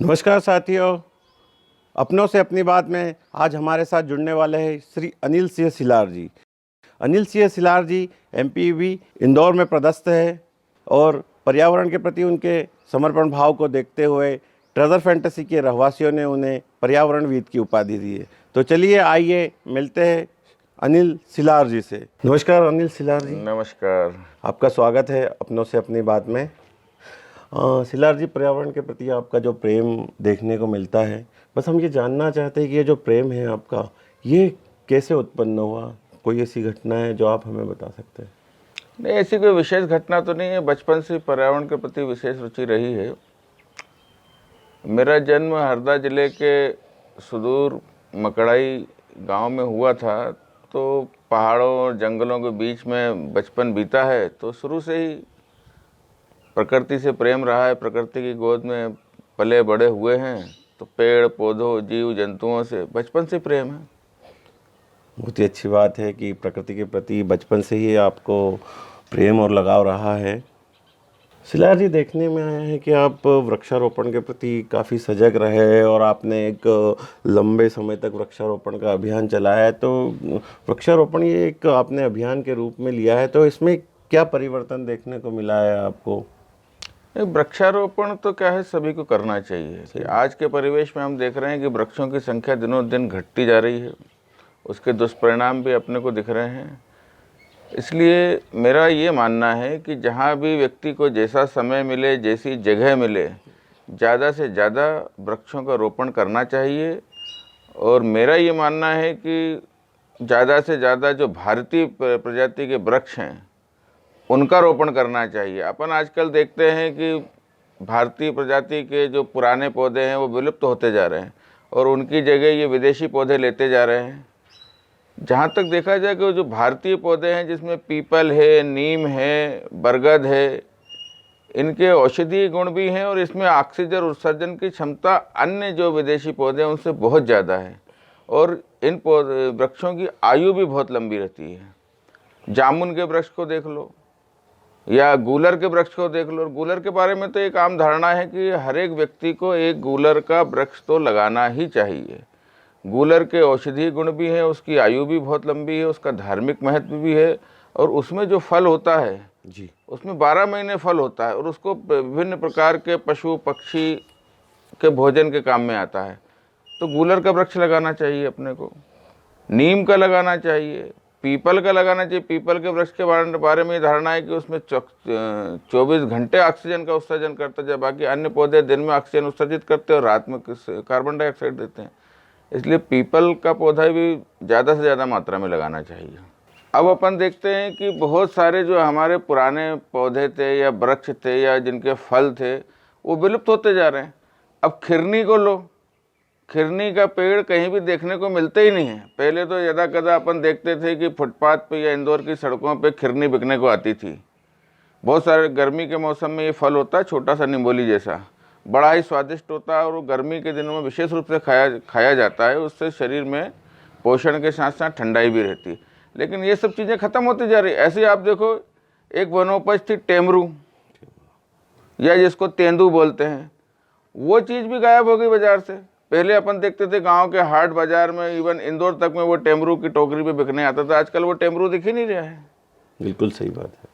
नमस्कार साथियों, अपनों से अपनी बात में आज हमारे साथ जुड़ने वाले हैं श्री अनिल सिंह सिलार जी। अनिल सिंह सिलार जी एमपीवी इंदौर में पदस्थ है और पर्यावरण के प्रति उनके समर्पण भाव को देखते हुए ट्रेजर फैंटेसी के रहवासियों ने उन्हें पर्यावरणविद की उपाधि दी है। तो चलिए आइए मिलते हैं अनिल सिलार जी से। नमस्कार अनिल सिलार जी। नमस्कार। आपका स्वागत है अपनों से अपनी बात में। सिलार जी, पर्यावरण के प्रति आपका जो प्रेम देखने को मिलता है, बस हम ये जानना चाहते हैं कि ये जो प्रेम है आपका, ये कैसे उत्पन्न हुआ? कोई ऐसी घटना है जो आप हमें बता सकते हैं? नहीं, ऐसी कोई विशेष घटना तो नहीं है। बचपन से पर्यावरण के प्रति विशेष रुचि रही है। मेरा जन्म हरदा जिले के सुदूर मकड़ाई गांव में हुआ था, तो पहाड़ों और जंगलों के बीच में बचपन बीता है। तो शुरू से ही प्रकृति से प्रेम रहा है, प्रकृति की गोद में पले बड़े हुए हैं। तो पेड़ पौधों जीव जंतुओं से बचपन से प्रेम है। बहुत ही अच्छी बात है कि प्रकृति के प्रति बचपन से ही आपको प्रेम और लगाव रहा है। सिलार जी, देखने में आया है कि आप वृक्षारोपण के प्रति काफ़ी सजग रहे और आपने एक लंबे समय तक वृक्षारोपण का अभियान चलाया है। तो वृक्षारोपण ये एक आपने अभियान के रूप में लिया है, तो इसमें क्या परिवर्तन देखने को मिला है आपको? वृक्षारोपण तो क्या है, सभी को करना चाहिए। कि आज के परिवेश में हम देख रहे हैं कि वृक्षों की संख्या दिनों दिन घटती जा रही है, उसके दुष्परिणाम भी अपने को दिख रहे हैं। इसलिए मेरा ये मानना है कि जहाँ भी व्यक्ति को जैसा समय मिले, जैसी जगह मिले, ज़्यादा से ज़्यादा वृक्षों का रोपण करना चाहिए। और मेरा ये मानना है कि ज़्यादा से ज़्यादा जो भारतीय प्रजाति के वृक्ष हैं उनका रोपण करना चाहिए। अपन आजकल देखते हैं कि भारतीय प्रजाति के जो पुराने पौधे हैं वो विलुप्त होते जा रहे हैं और उनकी जगह ये विदेशी पौधे लेते जा रहे हैं। जहाँ तक देखा जाए कि जो भारतीय पौधे हैं, जिसमें पीपल है, नीम है, बरगद है, इनके औषधीय गुण भी हैं और इसमें ऑक्सीजन उत्सर्जन की क्षमता अन्य जो विदेशी पौधे हैं उनसे बहुत ज़्यादा है। और इन वृक्षों की आयु भी बहुत लंबी रहती है। जामुन के वृक्ष को देख लो या गूलर के वृक्ष को देख लो। और गूलर के बारे में तो एक आम धारणा है कि हर एक व्यक्ति को एक गूलर का वृक्ष तो लगाना ही चाहिए। गूलर के औषधीय गुण भी हैं, उसकी आयु भी बहुत लंबी है, उसका धार्मिक महत्व भी है और उसमें जो फल होता है जी, उसमें 12 महीने फल होता है और उसको विभिन्न प्रकार के पशु पक्षी के भोजन के काम में आता है। तो गूलर का वृक्ष लगाना चाहिए अपने को, नीम का लगाना चाहिए, पीपल का लगाना चाहिए। पीपल के वृक्ष के बारे में धारणा है कि उसमें 24 घंटे ऑक्सीजन का उत्सर्जन करता है, बाकी अन्य पौधे दिन में ऑक्सीजन उत्सर्जित करते हैं और रात में कार्बन डाइऑक्साइड देते हैं। इसलिए पीपल का पौधा भी ज़्यादा से ज़्यादा मात्रा में लगाना चाहिए। अब अपन देखते हैं कि बहुत सारे जो हमारे पुराने पौधे थे या वृक्ष थे या जिनके फल थे वो विलुप्त होते जा रहे हैं। अब खिरनी को लो, खिरनी का पेड़ कहीं भी देखने को मिलते ही नहीं है। पहले तो यदा कदा अपन देखते थे कि फुटपाथ पे या इंदौर की सड़कों पे खिरनी बिकने को आती थी। बहुत सारे गर्मी के मौसम में ये फल होता है, छोटा सा निम्बोली जैसा, बड़ा ही स्वादिष्ट होता है और वो गर्मी के दिनों में विशेष रूप से खाया जाता है। उससे शरीर में पोषण के साथ साथ ठंडाई भी रहती है। लेकिन ये सब चीज़ें ख़त्म होती जा रही है। ऐसे आप देखो, एक वनोपज थी टेमरू या जिसको तेंदू बोलते हैं, वो चीज़ भी गायब हो गई बाज़ार से। पहले अपन देखते थे गांव के हाट बाज़ार में, इवन इंदौर तक में वो टेमरू की टोकरी पे बिकने आता था। आजकल वो टेमरू दिख ही नहीं रहा है। बिल्कुल सही बात है।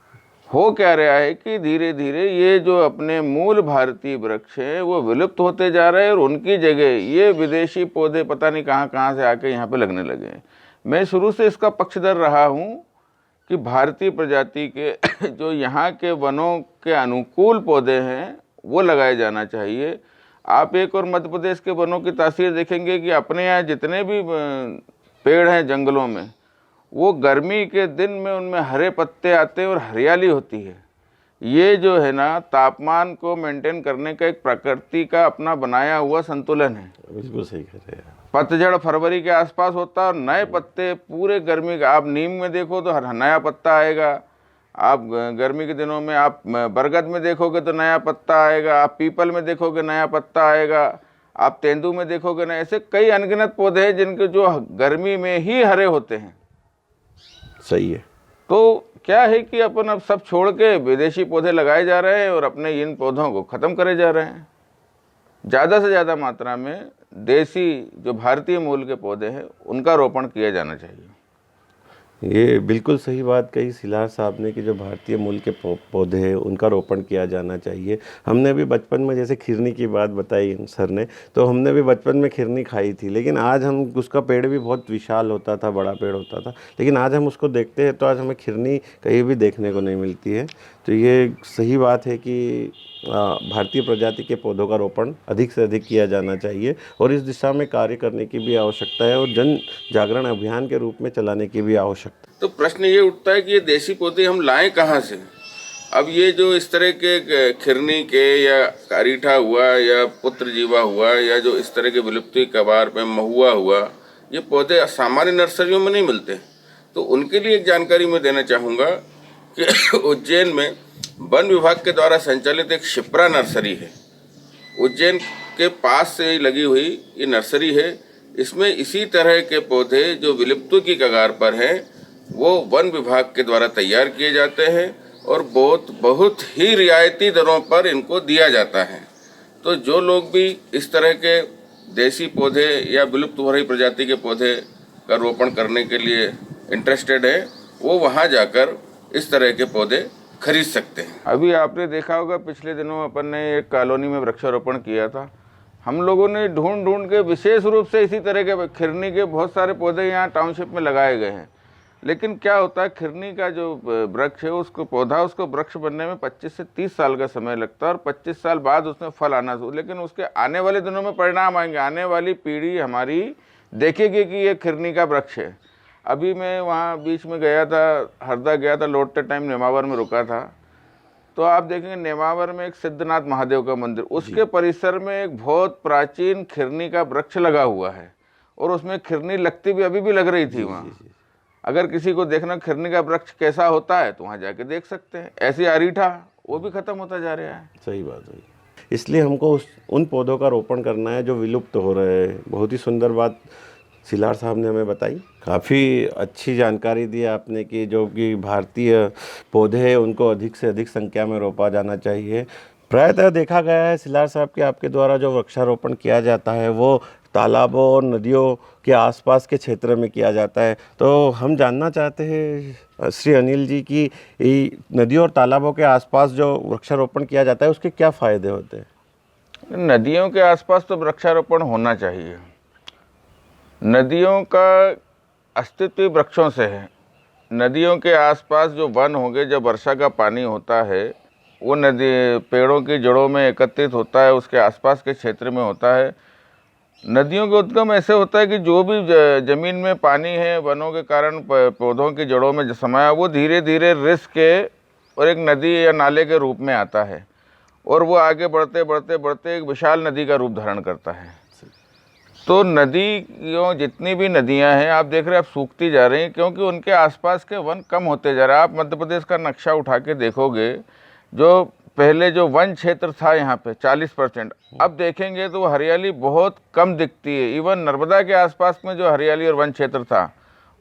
हो क्या रहा है कि धीरे धीरे ये जो अपने मूल भारतीय वृक्ष हैं वो विलुप्त होते जा रहे हैं और उनकी जगह ये विदेशी पौधे पता नहीं कहाँ कहाँ से आके यहाँ पे लगने लगे हैं। मैं शुरू से इसका पक्षधर रहा हूँ कि भारतीय प्रजाति के जो यहाँ के वनों के अनुकूल पौधे हैं वो लगाए जाना चाहिए। आप एक और मध्य प्रदेश के वनों की तासीर देखेंगे कि अपने यहाँ जितने भी पेड़ हैं जंगलों में, वो गर्मी के दिन में उनमें हरे पत्ते आते हैं और हरियाली होती है। ये जो है ना, तापमान को मेंटेन करने का एक प्रकृति का अपना बनाया हुआ संतुलन है। बिल्कुल सही कह रहे हैं। पतझड़ फरवरी के आसपास होता है और नए पत्ते पूरे गर्मी का, आप नीम में देखो तो नया पत्ता आएगा, आप गर्मी के दिनों में आप बरगद में देखोगे तो नया पत्ता आएगा, आप पीपल में देखोगे नया पत्ता आएगा, आप तेंदू में देखोगे ना। ऐसे कई अनगिनत पौधे हैं जिनके जो गर्मी में ही हरे होते हैं। सही है। तो क्या है कि अपन अब सब छोड़ के विदेशी पौधे लगाए जा रहे हैं और अपने इन पौधों को ख़त्म करे जा रहे हैं। ज़्यादा से ज़्यादा मात्रा में देसी जो भारतीय मूल के पौधे हैं उनका रोपण किया जाना चाहिए। ये बिल्कुल सही बात कही सिलार साहब ने कि जो भारतीय मूल के पौधे हैं उनका रोपण किया जाना चाहिए। हमने भी बचपन में जैसे खिरनी की बात बताई सर ने, तो हमने भी बचपन में खिरनी खाई थी, लेकिन आज हम उसका पेड़ भी बहुत विशाल होता था, बड़ा पेड़ होता था, लेकिन आज हम उसको देखते हैं तो आज हमें खिरनी कहीं भी देखने को नहीं मिलती है। तो ये सही बात है कि भारतीय प्रजाति के पौधों का रोपण अधिक से अधिक किया जाना चाहिए और इस दिशा में कार्य करने की भी आवश्यकता है और जन जागरण अभियान के रूप में चलाने की भी आवश्यकता है। तो प्रश्न ये उठता है कि ये देसी पौधे हम लाएं कहाँ से? अब ये जो इस तरह के खिरनी के या कारीठा हुआ या पुत्र जीवा हुआ या जो इस तरह के विलुप्ति कगार पे महुआ हुआ, ये पौधे सामान्य नर्सरियों में नहीं मिलते। तो उनके लिए एक जानकारी मैं देना चाहूँगा कि उज्जैन में वन विभाग के द्वारा संचालित एक शिप्रा नर्सरी है। उज्जैन के पास से ही लगी हुई ये नर्सरी है। इसमें इसी तरह के पौधे जो विलुप्ति की कगार पर हैं वो वन विभाग के द्वारा तैयार किए जाते हैं और बहुत ही रियायती दरों पर इनको दिया जाता है। तो जो लोग भी इस तरह के देसी पौधे या विलुप्त हो रही प्रजाति के पौधे का रोपण करने के लिए इंटरेस्टेड है, वो वहाँ जाकर इस तरह के पौधे खरीद सकते हैं। अभी आपने देखा होगा पिछले दिनों अपन ने एक कॉलोनी में वृक्षारोपण किया था। हम लोगों ने ढूंढ के विशेष रूप से इसी तरह के खिरनी के बहुत सारे पौधे यहाँ टाउनशिप में लगाए गए हैं। लेकिन क्या होता है, खिरनी का जो वृक्ष है उसको वृक्ष बनने में 25 से 30 साल का समय लगता है और 25 साल बाद उसमें फल आना शुरू, लेकिन उसके आने वाले दिनों में परिणाम आएंगे। आने वाली पीढ़ी हमारी देखेगी कि ये खिरनी का वृक्ष है। अभी मैं वहाँ बीच में गया था, हरदा गया था, लौटते टाइम नेमावर में रुका था, तो आप देखेंगे नेमावर में एक सिद्धनाथ महादेव का मंदिर, उसके परिसर में एक बहुत प्राचीन खिरनी का वृक्ष लगा हुआ है और उसमें खिरनी लगती भी अभी भी लग रही थी वहाँ। अगर किसी को देखना खिरनी का वृक्ष कैसा होता है तो वहाँ जाके देख सकते हैं। ऐसे अरीठा वो भी खत्म होता जा रहा है। सही बात है, इसलिए हमको उन पौधों का रोपण करना है जो विलुप्त हो रहे हैं। बहुत ही सुंदर बात सिलार साहब ने हमें बताई, काफ़ी अच्छी जानकारी दी आपने कि जो कि भारतीय पौधे हैं उनको अधिक से अधिक संख्या में रोपा जाना चाहिए। प्रायतः देखा गया है सिलार साहब कि आपके द्वारा जो वृक्षारोपण किया जाता है वो तालाबों और नदियों के आसपास के क्षेत्र में किया जाता है। तो हम जानना चाहते हैं श्री अनिल जी की नदियों और तालाबों के आसपास जो वृक्षारोपण किया जाता है उसके क्या फ़ायदे होते हैं? नदियों के आसपास तो वृक्षारोपण होना चाहिए। नदियों का अस्तित्व वृक्षों से है। नदियों के आसपास जो वन होंगे, जब वर्षा का पानी होता है वो नदी पेड़ों की जड़ों में एकत्रित होता है, उसके आसपास के क्षेत्र में होता है। नदियों का उद्गम ऐसे होता है कि जो भी ज़मीन में पानी है वनों के कारण पौधों की जड़ों में समाया वो धीरे धीरे रिस के और एक नदी या नाले के रूप में आता है और वो आगे बढ़ते बढ़ते बढ़ते एक विशाल नदी का रूप धारण करता है। तो नदियों जितनी भी नदियां हैं आप देख रहे हैं, आप सूखती जा रही हैं क्योंकि उनके आसपास के वन कम होते जा रहे हैं। आप मध्य प्रदेश का नक्शा उठा के देखोगे, जो पहले जो वन क्षेत्र था यहाँ पे 40%, अब देखेंगे तो हरियाली बहुत कम दिखती है। इवन नर्मदा के आसपास में जो हरियाली और वन क्षेत्र था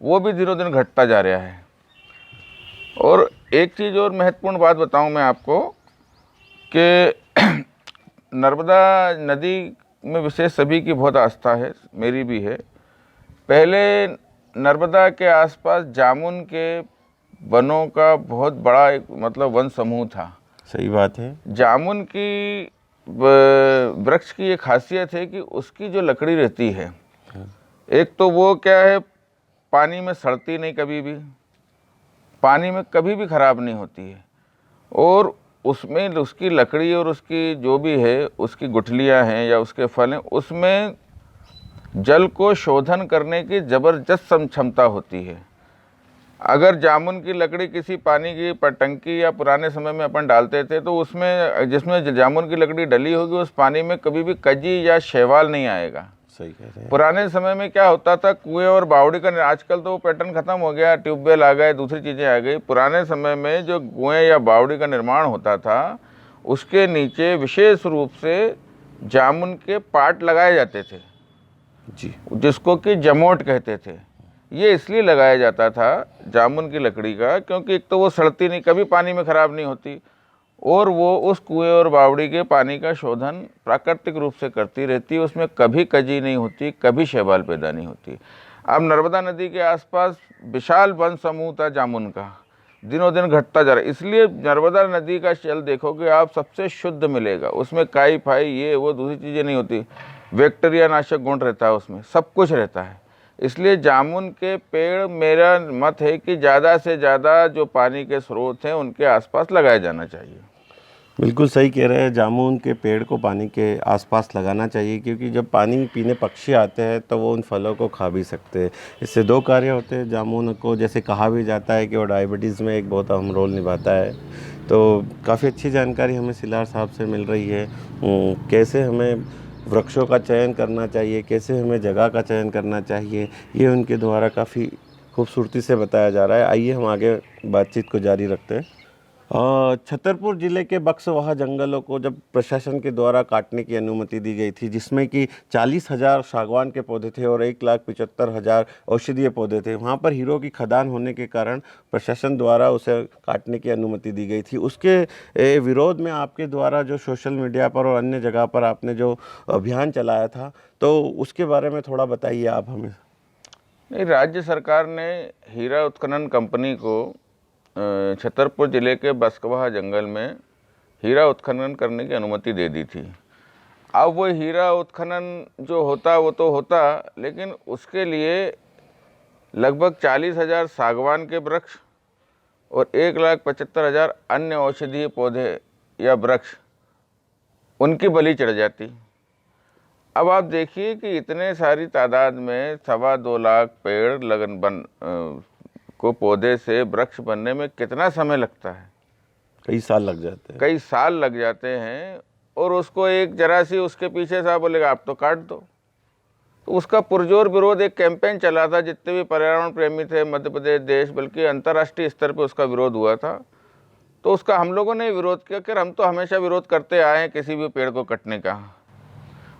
वो भी दिनों दिन घटता जा रहा है। और एक चीज़ और महत्वपूर्ण बात बताऊँ मैं आपको कि नर्मदा नदी में विशेष सभी की बहुत आस्था है, मेरी भी है। पहले नर्मदा के आसपास जामुन के वनों का बहुत बड़ा एक वन समूह था। सही बात है। जामुन की वृक्ष की ये खासियत है कि उसकी जो लकड़ी रहती है, एक तो वो क्या है, पानी में सड़ती नहीं, कभी भी पानी में कभी भी ख़राब नहीं होती है, और उसमें उसकी लकड़ी और उसकी जो भी है उसकी गुठलियाँ हैं या उसके फल हैं, उसमें जल को शोधन करने की ज़बरदस्त क्षमता होती है। अगर जामुन की लकड़ी किसी पानी की टंकी या पुराने समय में अपन डालते थे तो उसमें जिसमें जामुन की लकड़ी डली होगी उस पानी में कभी भी कजी या शैवाल नहीं आएगा। सही कह रहे हैं। पुराने समय में क्या होता था, कुएं और बावड़ी का, आजकल तो वो पैटर्न खत्म हो गया, ट्यूबवेल आ गए, दूसरी चीज़ें आ गई। पुराने समय में जो कुएं या बावड़ी का निर्माण होता था उसके नीचे विशेष रूप से जामुन के पाट लगाए जाते थे जी, जिसको कि जमोट कहते थे। ये इसलिए लगाया जाता था जामुन की लकड़ी का क्योंकि एक तो वो सड़ती नहीं, कभी पानी में ख़राब नहीं होती, और वो उस कुएं और बावड़ी के पानी का शोधन प्राकृतिक रूप से करती रहती है। उसमें कभी कजी नहीं होती, कभी शैवाल पैदा नहीं होती। अब नर्मदा नदी के आसपास विशाल वन समूह था जामुन का, दिनों दिन घटता जा रहा है। इसलिए नर्मदा नदी का जल देखोगे आप सबसे शुद्ध मिलेगा, उसमें काई फाई ये वो दूसरी चीज़ें नहीं होती, बैक्टीरिया नाशक गुण रहता है, उसमें सब कुछ रहता है। इसलिए जामुन के पेड़, मेरा मत है कि ज़्यादा से ज़्यादा जो पानी के स्रोत हैं उनके आसपास लगाया जाना चाहिए। बिल्कुल सही कह रहे हैं, जामुन के पेड़ को पानी के आसपास लगाना चाहिए, क्योंकि जब पानी पीने पक्षी आते हैं तो वो उन फलों को खा भी सकते हैं। इससे दो कार्य होते हैं। जामुन को जैसे कहा भी जाता है कि वो डायबिटीज़ में एक बहुत अहम रोल निभाता है। तो काफ़ी अच्छी जानकारी हमें सिलार साहब से मिल रही है। कैसे हमें वृक्षों का चयन करना चाहिए, कैसे हमें जगह का चयन करना चाहिए, ये उनके द्वारा काफ़ी खूबसूरती से बताया जा रहा है। आइए हम आगे बातचीत को जारी रखते हैं। छतरपुर ज़िले के बक्सवाहा जंगलों को जब प्रशासन के द्वारा काटने की अनुमति दी गई थी, जिसमें कि 40,000 सागवान के पौधे थे और 1,75,000 औषधीय पौधे थे, वहाँ पर हीरो की खदान होने के कारण प्रशासन द्वारा उसे काटने की अनुमति दी गई थी। उसके विरोध में आपके द्वारा जो सोशल मीडिया पर और अन्य जगह पर आपने जो अभियान चलाया था, तो उसके बारे में थोड़ा बताइए आप हमें। नहीं, राज्य सरकार ने हीरा उत्खनन कंपनी को छतरपुर ज़िले के बक्सवाहा जंगल में हीरा उत्खनन करने की अनुमति दे दी थी। अब वो हीरा उत्खनन जो होता वो तो होता, लेकिन उसके लिए लगभग 40,000 सागवान के वृक्ष और 1,75,000 अन्य औषधीय पौधे या वृक्ष उनकी बलि चढ़ जाती। अब आप देखिए कि इतने सारी तादाद में 2.25 लाख पेड़ को पौधे से वृक्ष बनने में कितना समय लगता है? कई साल लग जाते हैं। कई साल लग जाते हैं। और उसको एक जरा सी उसके पीछे साहब बोलेगा आप तो काट दो, तो उसका पुरजोर विरोध एक कैंपेन चला था। जितने भी पर्यावरण प्रेमी थे मध्य प्रदेश, देश, बल्कि अंतर्राष्ट्रीय स्तर पर उसका विरोध हुआ था। तो उसका हम लोगों ने विरोध किया कि हम तो हमेशा विरोध करते आए हैं किसी भी पेड़ को कटने का,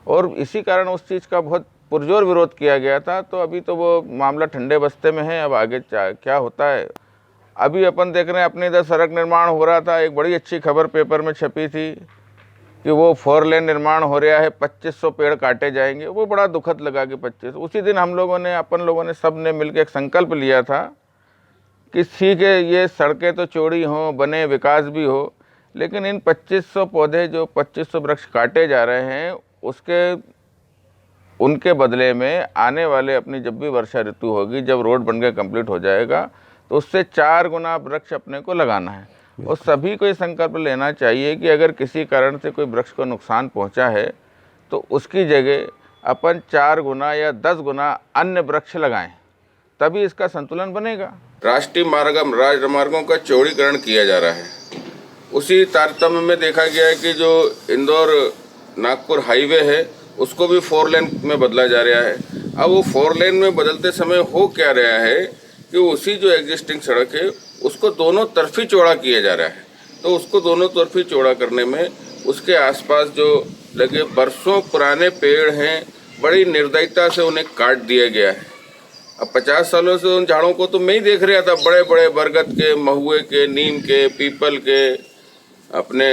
और इसी कारण उस चीज़ का बहुत पुरजोर विरोध किया गया था। तो अभी तो वो मामला ठंडे बस्ते में है, अब आगे क्या होता है। अभी अपन देख रहे हैं अपने इधर सड़क निर्माण हो रहा था, एक बड़ी अच्छी खबर पेपर में छपी थी कि वो 4 लेन निर्माण हो रहा है, 2500 पेड़ काटे जाएंगे। वो बड़ा दुखद लगा कि 25। उसी दिन हम लोगों ने, अपन लोगों ने, सब ने मिलकर एक संकल्प लिया था कि ठीक है, ये सड़कें तो चौड़ी हों, बने, विकास भी हो, लेकिन इन 2500 पौधे जो 2500 वृक्ष काटे जा रहे हैं उनके बदले में आने वाले अपनी जब भी वर्षा ऋतु होगी, जब रोड बनकर कंप्लीट हो जाएगा, तो उससे 4 गुना वृक्ष अपने को लगाना है। और सभी को ये संकल्प लेना चाहिए कि अगर किसी कारण से कोई वृक्ष को नुकसान पहुंचा है तो उसकी जगह अपन 4 गुना या 10 गुना अन्य वृक्ष लगाएं, तभी इसका संतुलन बनेगा। राष्ट्रीय राजमार्गों का चौड़ीकरण किया जा रहा है। उसी तारतम्य में देखा गया है कि जो इंदौर नागपुर हाईवे है उसको भी 4 लेन में बदला जा रहा है। अब वो 4 लेन में बदलते समय हो क्या रहा है कि उसी जो एग्जिस्टिंग सड़क है उसको दोनों तरफी चौड़ा किया जा रहा है। तो उसको दोनों तरफी चौड़ा करने में उसके आसपास जो लगे बरसों पुराने पेड़ हैं, बड़ी निर्दयता से उन्हें काट दिया गया है। अब 50 सालों से उन झाड़ों को तो मैं ही देख रहा था, बड़े बड़े बरगद के, महुए के, नीम के, पीपल के, अपने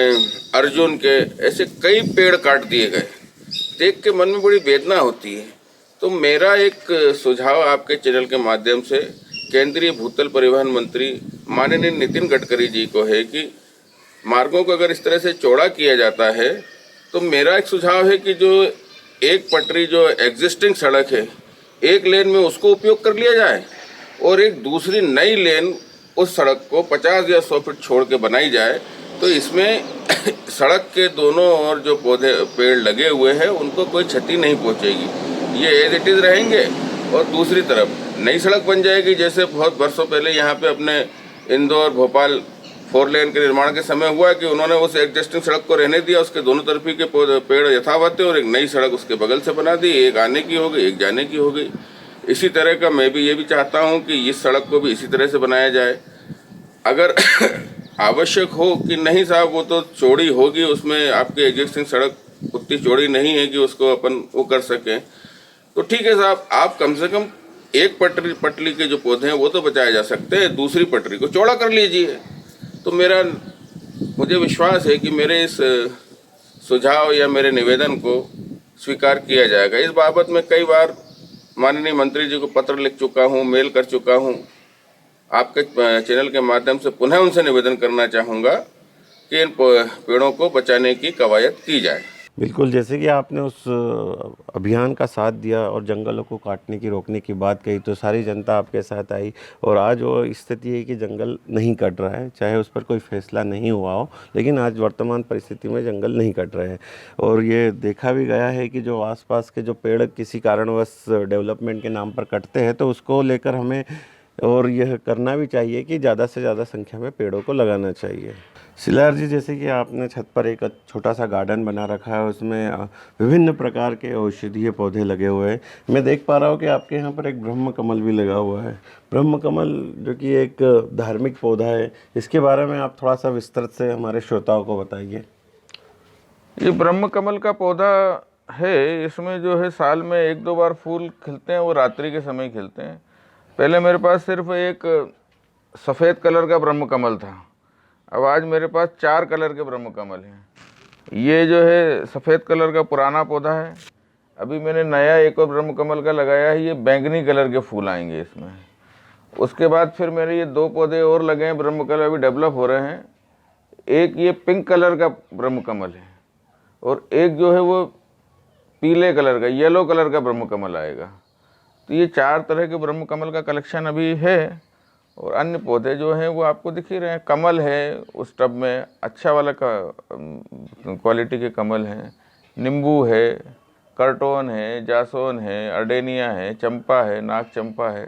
अर्जुन के, ऐसे कई पेड़ काट दिए गए। देख के मन में बड़ी वेदना होती है। तो मेरा एक सुझाव आपके चैनल के माध्यम से केंद्रीय भूतल परिवहन मंत्री माननीय नितिन गडकरी जी को है कि मार्गों को अगर इस तरह से चौड़ा किया जाता है तो मेरा एक सुझाव है कि जो एक पटरी जो एग्जिस्टिंग सड़क है, 1 लेन में उसको उपयोग कर लिया जाए और एक दूसरी नई लेन उस सड़क को 50 या 100 फीट छोड़ के बनाई जाए। तो इसमें सड़क के दोनों ओर जो पेड़ लगे हुए हैं उनको कोई क्षति नहीं पहुंचेगी, ये एज इट इज़ रहेंगे। और दूसरी तरफ नई सड़क बन जाएगी, जैसे बहुत वर्षों पहले यहाँ पे अपने इंदौर भोपाल 4 लेन के निर्माण के समय हुआ कि उन्होंने उस एग्जिस्टिंग सड़क को रहने दिया, उसके दोनों तरफी के पेड़ यथावत थे और एक नई सड़क उसके बगल से बना दी, एक आने की हो गई, एक जाने की हो गई। इसी तरह का मैं भी ये भी चाहता हूँ कि इस सड़क को भी इसी तरह से बनाया जाए। अगर आवश्यक हो कि नहीं साहब वो तो चौड़ी होगी, उसमें आपकी एग्जिस्टिंग सड़क उतनी चौड़ी नहीं है कि उसको अपन वो कर सकें, तो ठीक है साहब, आप कम से कम एक पटली के जो पौधे हैं वो तो बचाए जा सकते हैं, दूसरी पटरी को चौड़ा कर लीजिए। तो मेरा मुझे विश्वास है कि मेरे इस सुझाव या मेरे निवेदन को स्वीकार किया जाएगा। इस बाबत में कई बार माननीय मंत्री जी को पत्र लिख चुका हूँ, मेल कर चुका हूँ। आपके चैनल के माध्यम से पुनः उनसे निवेदन करना चाहूँगा कि इन पेड़ों को बचाने की कवायद की जाए। बिल्कुल, जैसे कि आपने उस अभियान का साथ दिया और जंगलों को काटने की रोकने की बात कही, तो सारी जनता आपके साथ आई और आज वो स्थिति है कि जंगल नहीं कट रहा है, चाहे उस पर कोई फैसला नहीं हुआ हो, लेकिन आज वर्तमान परिस्थिति में जंगल नहीं कट रहे हैं। और ये देखा भी गया है कि जो आसपास के जो पेड़ किसी कारणवश डेवलपमेंट के नाम पर कटते हैं, तो उसको लेकर हमें और यह करना भी चाहिए कि ज़्यादा से ज़्यादा संख्या में पेड़ों को लगाना चाहिए। सिलार जी, जैसे कि आपने छत पर एक छोटा सा गार्डन बना रखा है, उसमें विभिन्न प्रकार के औषधीय पौधे लगे हुए हैं। मैं देख पा रहा हूँ कि आपके यहाँ पर एक ब्रह्म कमल भी लगा हुआ है। ब्रह्म कमल जो कि एक धार्मिक पौधा है, इसके बारे में आप थोड़ा सा विस्तृत से हमारे श्रोताओं को बताइए। ये ब्रह्म कमल का पौधा है, इसमें जो है साल में 1-2 बार फूल खिलते हैं, वो रात्रि के समय खिलते हैं। पहले मेरे पास सिर्फ एक सफ़ेद कलर का ब्रह्म कमल था, अब आज मेरे पास 4 कलर के ब्रह्म कमल हैं। ये जो है सफ़ेद कलर का पुराना पौधा है। अभी मैंने नया एक और ब्रह्म कमल का लगाया है, ये बैंगनी कलर के फूल आएंगे इसमें। उसके बाद फिर मेरे ये 2 पौधे और लगे हैं ब्रह्म कमल, अभी डेवलप हो रहे हैं। एक ये पिंक कलर का ब्रह्म कमल है और एक जो है वो पीले कलर का, येलो कलर का ब्रह्म कमल आएगा। तो ये 4 तरह के ब्रह्म कमल का कलेक्शन अभी है। और अन्य पौधे जो हैं वो आपको दिख ही रहे हैं। कमल है उस टब में, अच्छा वाला क्वालिटी के कमल हैं। नींबू है, करटोन है, जासोन है, अर्डेनिया है, चंपा है, नाग चंपा है।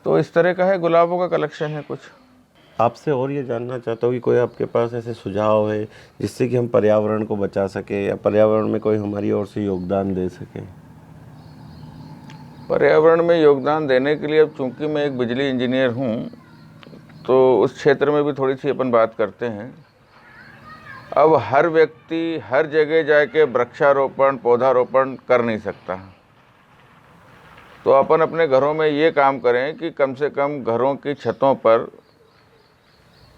तो इस तरह का है, गुलाबों का कलेक्शन है कुछ। आपसे और ये जानना चाहता हूँ कि कोई आपके पास ऐसे सुझाव है जिससे कि हम पर्यावरण को बचा सके या पर्यावरण में कोई हमारी ओर से योगदान दे सके। पर्यावरण में योगदान देने के लिए, अब चूंकि मैं एक बिजली इंजीनियर हूँ, तो उस क्षेत्र में भी थोड़ी सी अपन बात करते हैं। अब हर व्यक्ति हर जगह जाके वृक्षारोपण, पौधारोपण कर नहीं सकता। तो अपन अपने घरों में ये काम करें कि कम से कम घरों की छतों पर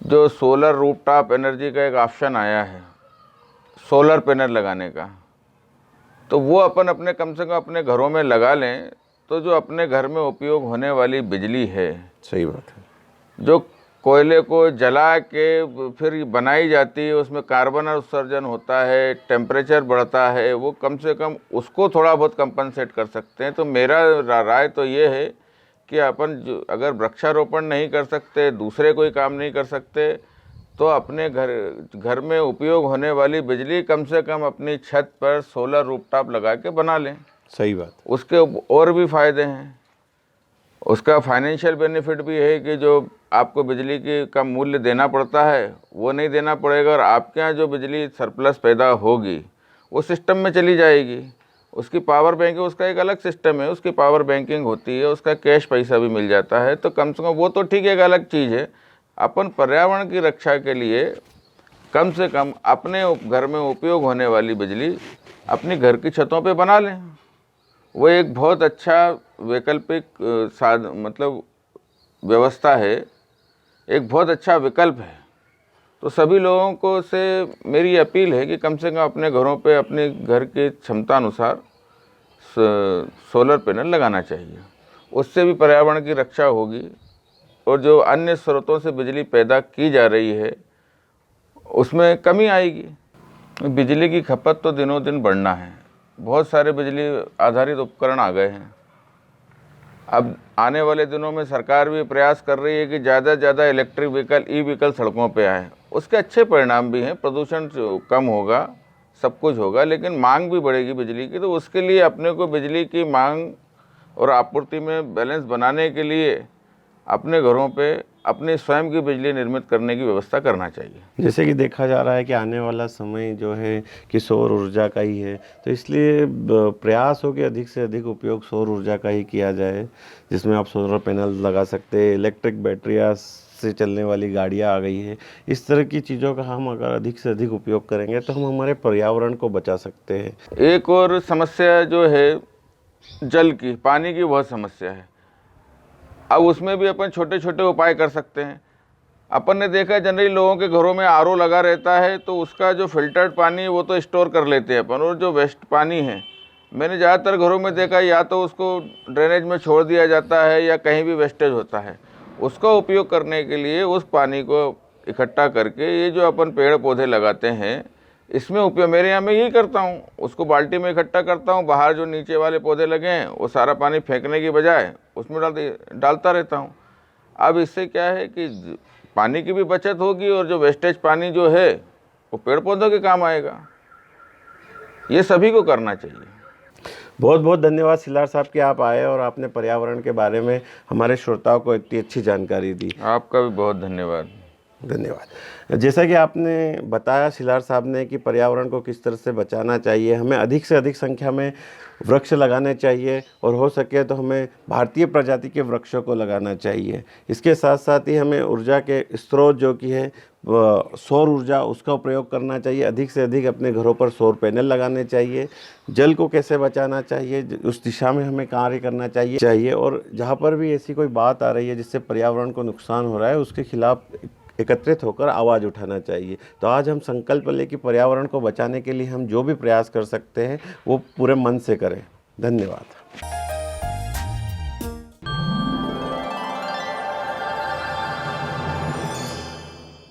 जो सोलर रूफटॉप एनर्जी का एक ऑप्शन आया है, सोलर पैनल लगाने का, तो वो अपन अपने कम से कम अपने घरों में लगा लें। तो जो अपने घर में उपयोग होने वाली बिजली है, सही बात है, जो कोयले को जला के फिर बनाई जाती है, उसमें कार्बन उत्सर्जन होता है, टेम्परेचर बढ़ता है, वो कम से कम उसको थोड़ा बहुत कंपनसेट कर सकते हैं। तो मेरा राय तो ये है कि अपन जो अगर वृक्षारोपण नहीं कर सकते, दूसरे कोई काम नहीं कर सकते, तो अपने घर में उपयोग होने वाली बिजली कम से कम अपनी छत पर सोलर रूफटॉप लगा के बना लें। सही बात। उसके और भी फ़ायदे हैं। उसका फाइनेंशियल बेनिफिट भी है कि जो आपको बिजली की का मूल्य देना पड़ता है वो नहीं देना पड़ेगा, और आपके यहाँ जो बिजली सरप्लस पैदा होगी वो सिस्टम में चली जाएगी। उसकी पावर बैंकिंग, उसका एक अलग सिस्टम है, उसकी पावर बैंकिंग होती है, उसका कैश पैसा भी मिल जाता है। तो कम से कम वो तो ठीक है, एक अलग चीज़ है। अपन पर्यावरण की रक्षा के लिए कम से कम अपने घर में उपयोग होने वाली बिजली अपनी घर की छतों पे बना लें। वो एक बहुत अच्छा वैकल्पिक मतलब व्यवस्था है, एक बहुत अच्छा विकल्प है। तो सभी लोगों को से मेरी अपील है कि कम से कम अपने घरों पे अपने घर के क्षमता अनुसार सोलर पैनल लगाना चाहिए। उससे भी पर्यावरण की रक्षा होगी और जो अन्य स्रोतों से बिजली पैदा की जा रही है उसमें कमी आएगी। बिजली की खपत तो दिनों दिन बढ़ना है, बहुत सारे बिजली आधारित उपकरण आ गए हैं। अब आने वाले दिनों में सरकार भी प्रयास कर रही है कि ज़्यादा से ज़्यादा इलेक्ट्रिक व्हीकल, ई व्हीकल सड़कों पे आए। उसके अच्छे परिणाम भी हैं, प्रदूषण कम होगा, सब कुछ होगा, लेकिन मांग भी बढ़ेगी बिजली की। तो उसके लिए अपने को बिजली की मांग और आपूर्ति में बैलेंस बनाने के लिए अपने घरों पे अपने स्वयं की बिजली निर्मित करने की व्यवस्था करना चाहिए। जैसे कि देखा जा रहा है कि आने वाला समय जो है कि सौर ऊर्जा का ही है, तो इसलिए प्रयास हो कि अधिक से अधिक उपयोग सौर ऊर्जा का ही किया जाए, जिसमें आप सोलर पैनल लगा सकते हैं, इलेक्ट्रिक बैटरियाँ से चलने वाली गाड़ियाँ आ गई है। इस तरह की चीज़ों का हम अगर अधिक से अधिक उपयोग करेंगे तो हम हमारे पर्यावरण को बचा सकते हैं। एक और समस्या जो है जल की, पानी की बहुत समस्या है। अब उसमें भी अपन छोटे छोटे उपाय कर सकते हैं। अपन ने देखा है जनरली लोगों के घरों में आरओ लगा रहता है, तो उसका जो फिल्टर्ड पानी है वो तो स्टोर कर लेते हैं अपन, और जो वेस्ट पानी है मैंने ज़्यादातर घरों में देखा या तो उसको ड्रेनेज में छोड़ दिया जाता है या कहीं भी वेस्टेज होता है। उसका उपयोग करने के लिए उस पानी को इकट्ठा करके ये जो अपन पेड़ पौधे लगाते हैं इसमें उपयोग, मेरे यहाँ मैं यही करता हूँ, उसको बाल्टी में इकट्ठा करता हूँ, बाहर जो नीचे वाले पौधे लगे हैं वो सारा पानी फेंकने की बजाय उसमें डालता रहता हूँ। अब इससे क्या है कि पानी की भी बचत होगी और जो वेस्टेज पानी जो है वो पेड़ पौधों के काम आएगा। ये सभी को करना चाहिए। बहुत बहुत धन्यवाद सिलार साहब कि आप आए और आपने पर्यावरण के बारे में हमारे श्रोताओं को इतनी अच्छी जानकारी दी। आपका भी बहुत धन्यवाद। धन्यवाद। जैसा कि आपने बताया सिलार साहब ने कि पर्यावरण को किस तरह से बचाना चाहिए, हमें अधिक से अधिक संख्या में वृक्ष लगाने चाहिए और हो सके तो हमें भारतीय प्रजाति के वृक्षों को लगाना चाहिए। इसके साथ साथ ही हमें ऊर्जा के स्रोत जो कि है सौर ऊर्जा, उसका प्रयोग करना चाहिए। अधिक से अधिक अपने घरों पर सौर पैनल लगाने चाहिए। जल को कैसे बचाना चाहिए उस दिशा में हमें कार्य करना चाहिए और जहाँ पर भी ऐसी कोई बात आ रही है जिससे पर्यावरण को नुकसान हो रहा है उसके खिलाफ एकत्रित होकर आवाज़ उठाना चाहिए। तो आज हम संकल्प लें कि पर्यावरण को बचाने के लिए हम जो भी प्रयास कर सकते हैं वो पूरे मन से करें। धन्यवाद।